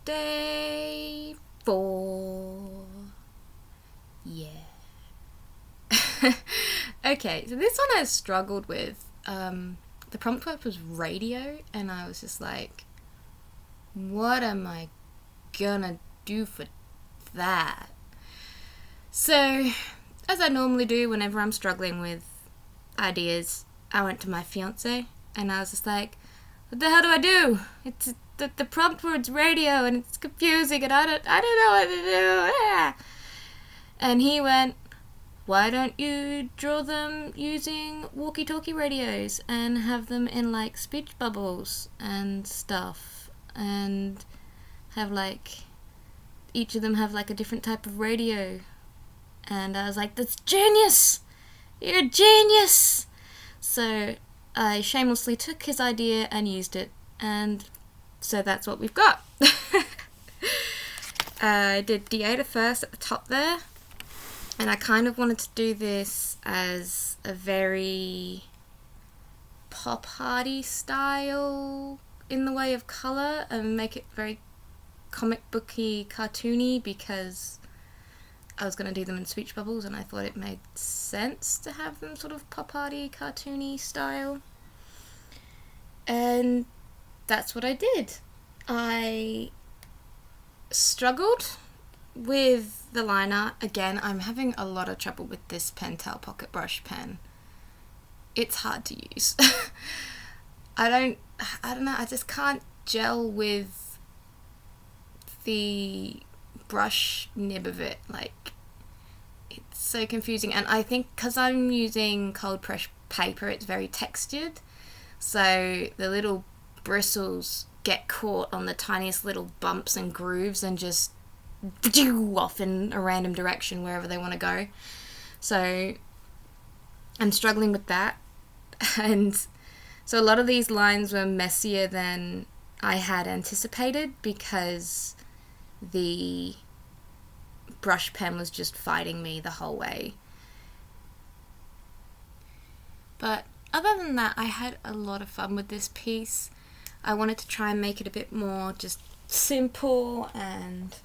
Day 4. Yeah. Okay, so this one I struggled with. The prompt word was radio, and I was just like, what am I gonna do for that? So, as I normally do whenever I'm struggling with ideas, I went to my fiance, and I was just like, what the hell do I do? It's the prompt word's radio, and it's confusing, and I don't know what to do. Ah. And he went, why don't you draw them using walkie-talkie radios and have them in like speech bubbles and stuff, and have like each of them have like a different type of radio. And I was like, that's genius! You're a genius! So I shamelessly took his idea and used it, and so that's what we've got. I did D8 first at the top there, and I kind of wanted to do this as a very pop-hardy style in the way of colour, and make it very comic booky, cartoony, because I was going to do them in speech bubbles, and I thought it made sense to have them sort of pop-arty, cartoony style. And that's what I did. I struggled with the line art. Again, I'm having a lot of trouble with this Pentel Pocket Brush pen. It's hard to use. I don't know, I just can't gel with the brush nib of it. Like, it's so confusing, and I think because I'm using cold press paper, it's very textured, so the little bristles get caught on the tiniest little bumps and grooves and just off in a random direction wherever they want to go. So I'm struggling with that, and so a lot of these lines were messier than I had anticipated, because the brush pen was just fighting me the whole way. But other than that, I had a lot of fun with this piece. I wanted to try and make it a bit more just simple and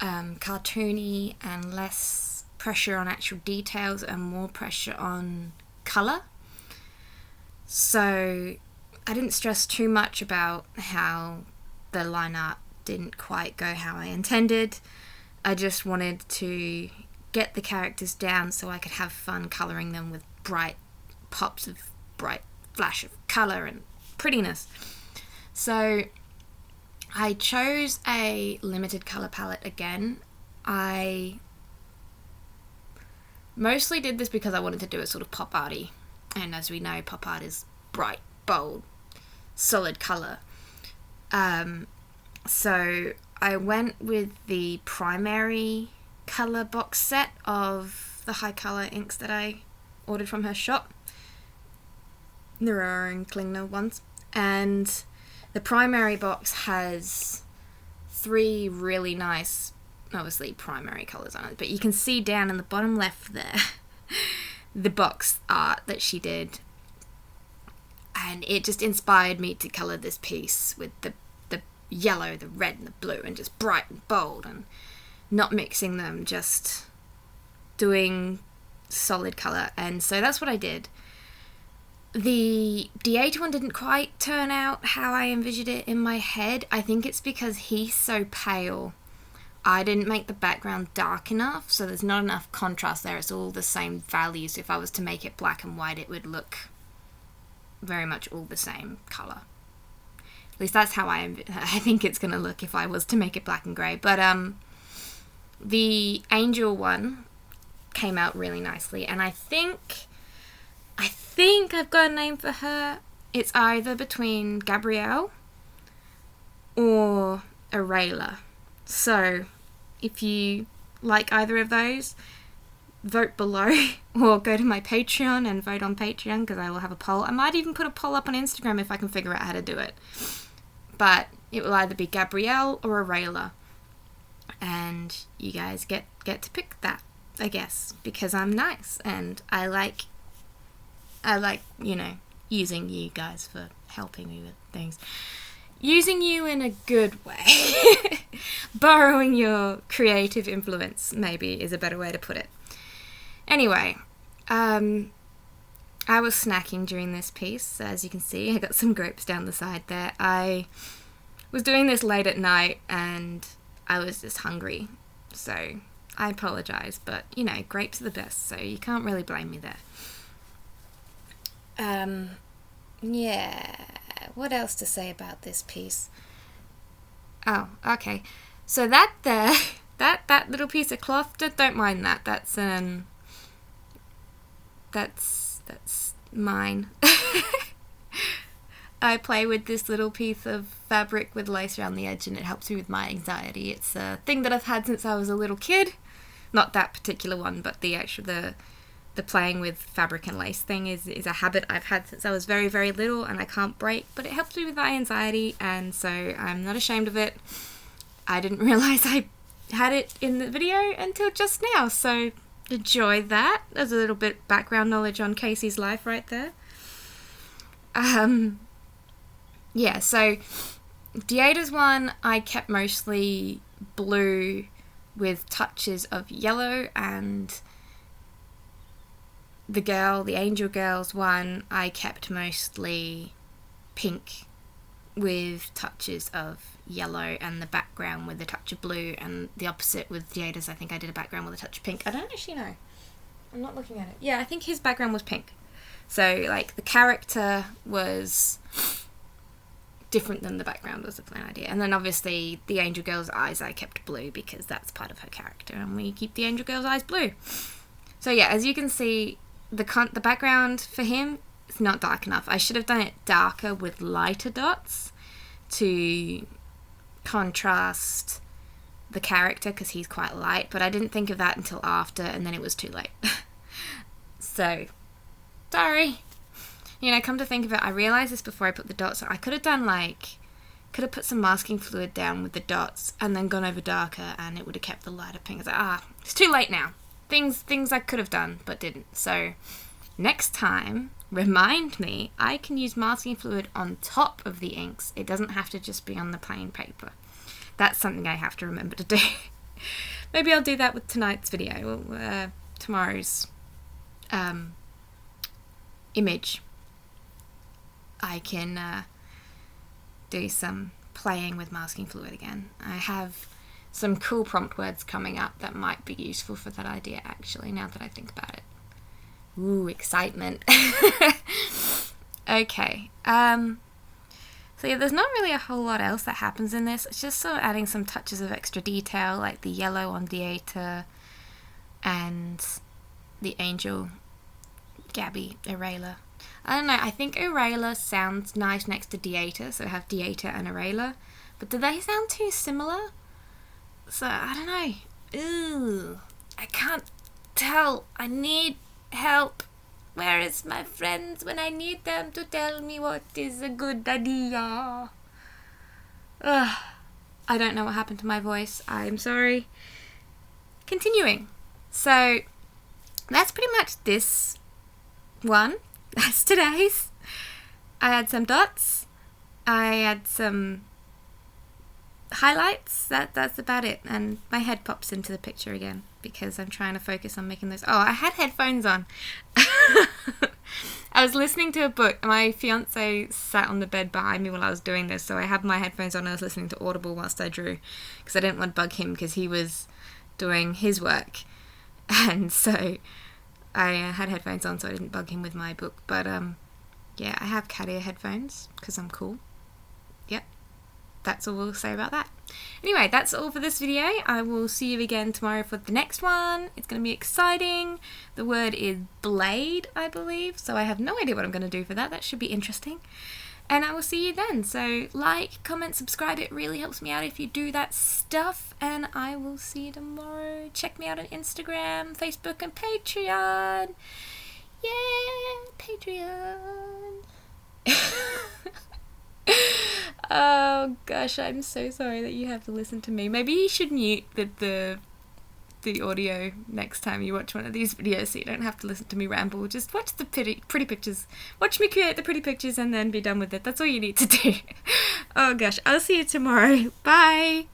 cartoony, and less pressure on actual details and more pressure on colour. So I didn't stress too much about how the line art didn't quite go how I intended. I just wanted to get the characters down so I could have fun colouring them with bright pops of bright flash of colour and prettiness. So I chose a limited colour palette again. I mostly did this because I wanted to do a sort of pop arty, and as we know, pop art is bright, bold, solid colour. So I went with the primary colour box set of the high colour inks that I ordered from her shop, the Roar and Klingner ones, and the primary box has 3 really nice, obviously primary colours on it, but you can see down in the bottom left there the box art that she did, and it just inspired me to colour this piece with the yellow, the red and the blue, and just bright and bold, and not mixing them, just doing solid colour. And so that's what I did. The D8 one didn't quite turn out how I envisioned it in my head. I think it's because he's so pale. I didn't make the background dark enough, so there's not enough contrast there. It's all the same values. If I was to make it black and white, it would look very much all the same colour. At least that's how I think it's going to look if I was to make it black and grey. But the Angel one came out really nicely, and I think I've got a name for her. It's either between Gabrielle or Arayla. So if you like either of those, vote below or go to my Patreon and vote on Patreon, because I will have a poll. I might even put a poll up on Instagram if I can figure out how to do it. But it will either be Gabrielle or Arayla, and you guys get to pick that, I guess, because I'm nice and I like using you guys for helping me with things. using you in a good way. Borrowing your creative influence, maybe, is a better way to put it. Anyway, I was snacking during this piece. As you can see, I got some grapes down the side there. I was doing this late at night and I was just hungry. So I apologise, but you know, grapes are the best, so you can't really blame me there. Yeah, what else to say about this piece? Oh, okay. So that there, that little piece of cloth, don't mind that. That's mine. I play with this little piece of fabric with lace around the edge and it helps me with my anxiety. It's a thing that I've had since I was a little kid. Not that particular one, but the playing with fabric and lace thing is a habit I've had since I was very, very little and I can't break, but it helps me with my anxiety, and so I'm not ashamed of it. I didn't realise I had it in the video until just now, so enjoy that. There's a little bit background knowledge on Kaci's life right there. Yeah, so Dieta's one I kept mostly blue with touches of yellow, and the Angel Girls one I kept mostly pink with touches of yellow and the background with a touch of blue, and the opposite with Dieta's. I think I did a background with a touch of pink. I don't actually know. I'm not looking at it. Yeah, I think his background was pink. So, like, the character was different than the background was the plain idea. And then obviously the Angel Girl's eyes I kept blue because that's part of her character and we keep the Angel Girl's eyes blue. So yeah, as you can see, the background for him is not dark enough. I should have done it darker with lighter dots to contrast the character because he's quite light, but I didn't think of that until after and then it was too late. So, sorry. You know, come to think of it, I realised this before I put the dots on. I could have put some masking fluid down with the dots and then gone over darker and it would have kept the lighter pink. I was like, it's too late now. Things I could have done but didn't. So next time, remind me, I can use masking fluid on top of the inks. It doesn't have to just be on the plain paper. That's something I have to remember to do. Maybe I'll do that with tonight's video, tomorrow's image. I can do some playing with masking fluid again. I have some cool prompt words coming up that might be useful for that idea, actually, now that I think about it. Ooh, excitement. Okay. So yeah, there's not really a whole lot else that happens in this. It's just sort of adding some touches of extra detail, like the yellow on Dieta and the Angel Gabby Aurelia. I don't know, I think Aurelia sounds nice next to Dieta, so I have Dieta and Aurelia. But do they sound too similar? So, I don't know. Ooh, I can't tell. I need help. Where is my friends when I need them to tell me what is a good idea? Ugh, I don't know what happened to my voice. I'm sorry. Continuing. So, that's pretty much this one. That's today's. I had some dots. I had some highlights. That's about it. And my head pops into the picture again because I'm trying to focus on making those. Oh, I had headphones on. I was listening to a book. My fiance sat on the bed behind me while I was doing this, so I had my headphones on and I was listening to Audible whilst I drew because I didn't want to bug him because he was doing his work. And so I had headphones on so I didn't bug him with my book. But yeah, I have cat ear headphones because I'm cool. Yep, that's all we'll say about that. Anyway, that's all for this video. I will see you again tomorrow for the next one. It's going to be exciting. The word is blade, I believe, so I have no idea what I'm going to do for that. That should be interesting. And I will see you then. So like, comment, subscribe. It really helps me out if you do that stuff. And I will see you tomorrow. Check me out on Instagram, Facebook, and Patreon. Yeah, Patreon. Oh gosh, I'm so sorry that you have to listen to me. Maybe you should mute the audio next time you watch one of these videos so you don't have to listen to me ramble. Just watch the pretty pictures. Watch me create the pretty pictures and then be done with it. That's all you need to do. Oh gosh, I'll see you tomorrow. Bye.